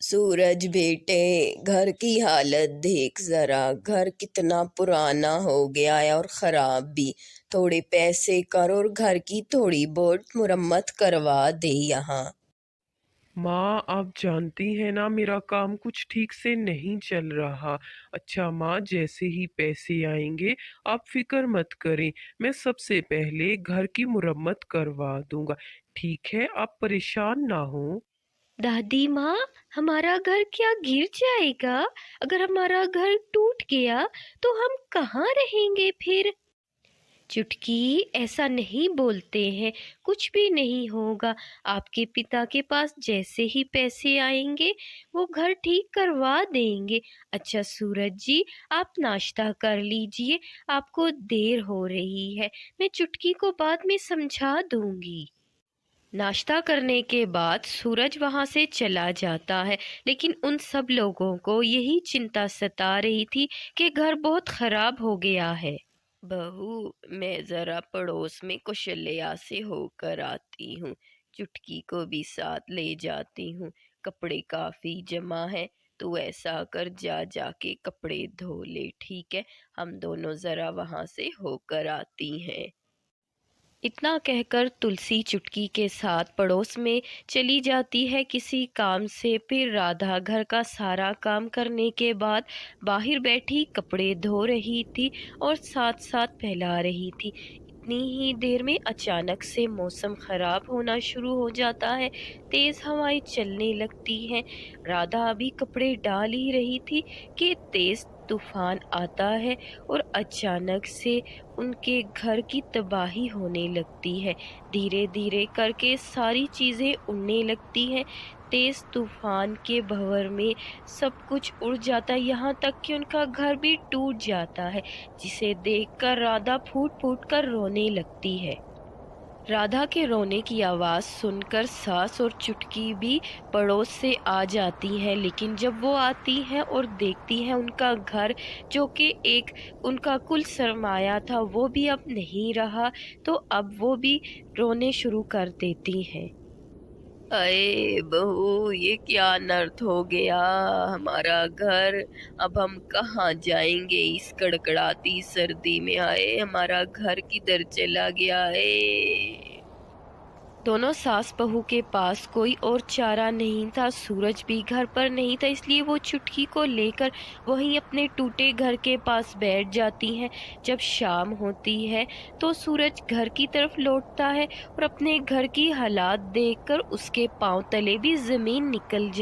सूरज बेटे, घर की हालत देख जरा। घर कितना पुराना हो गया है और खराब भी। थोड़े पैसे कर और घर की थोड़ी बहुत मुरम्मत करवा दे यहाँ। माँ, आप जानती हैं ना मेरा काम कुछ ठीक से नहीं चल रहा। अच्छा माँ, जैसे ही पैसे आएंगे आप फिक्र मत करें। मैं सबसे पहले घर की मुरम्मत करवा दूंगा। ठीक है, आप परेशान ना हो। दादी माँ, हमारा घर क्या गिर जाएगा? अगर हमारा घर टूट गया तो हम कहाँ रहेंगे फिर? चुटकी, ऐसा नहीं बोलते हैं। कुछ भी नहीं होगा। आपके पिता के पास जैसे ही पैसे आएंगे वो घर ठीक करवा देंगे। अच्छा सूरज जी, आप नाश्ता कर लीजिए। आपको देर हो रही है। मैं चुटकी को बाद में समझा दूंगी। नाश्ता करने के बाद सूरज वहां से चला जाता है, लेकिन उन सब लोगों को यही चिंता सता रही थी कि घर बहुत खराब हो गया है। बहू, मैं जरा पड़ोस में कुशल्या से होकर आती हूँ। चुटकी को भी साथ ले जाती हूँ। कपड़े काफी जमा है। तू ऐसा कर, जा जाके कपड़े धो ले, ठीक है? हम दोनों जरा वहां से होकर आती हैं। इतना कहकर तुलसी चुटकी के साथ पड़ोस में चली जाती है किसी काम से। फिर राधा घर का सारा काम करने के बाद बाहर बैठी कपड़े धो रही थी और साथ साथ फैला रही थी। इतनी ही देर में अचानक से मौसम खराब होना शुरू हो जाता है। तेज हवाएं चलने लगती हैं। राधा अभी कपड़े डाल ही रही थी कि तेज तूफान आता है और अचानक से उनके घर की तबाही होने लगती है। धीरे धीरे करके सारी चीज़ें उड़ने लगती हैं। तेज तूफान के भंवर में सब कुछ उड़ जाता है, यहाँ तक कि उनका घर भी टूट जाता है, जिसे देखकर राधा फूट फूट कर रोने लगती है। राधा के रोने की आवाज़ सुनकर सास और चुटकी भी पड़ोस से आ जाती हैं, लेकिन जब वो आती हैं और देखती हैं उनका घर, जो कि एक उनका कुल सरमाया था, वो भी अब नहीं रहा, तो अब वो भी रोने शुरू कर देती हैं। अरे बहू, ये क्या अनर्थ हो गया। हमारा घर, अब हम कहाँ जाएंगे इस कड़कड़ाती सर्दी में? आए, हमारा घर किधर चला गया है? दोनों सास बहू के पास कोई और चारा नहीं था। सूरज भी घर पर नहीं था, इसलिए वो चुटकी को लेकर वहीं अपने टूटे घर के पास बैठ जाती हैं। जब शाम होती है तो सूरज घर की तरफ लौटता है और अपने घर की हालात देखकर उसके पांव तले भी जमीन निकल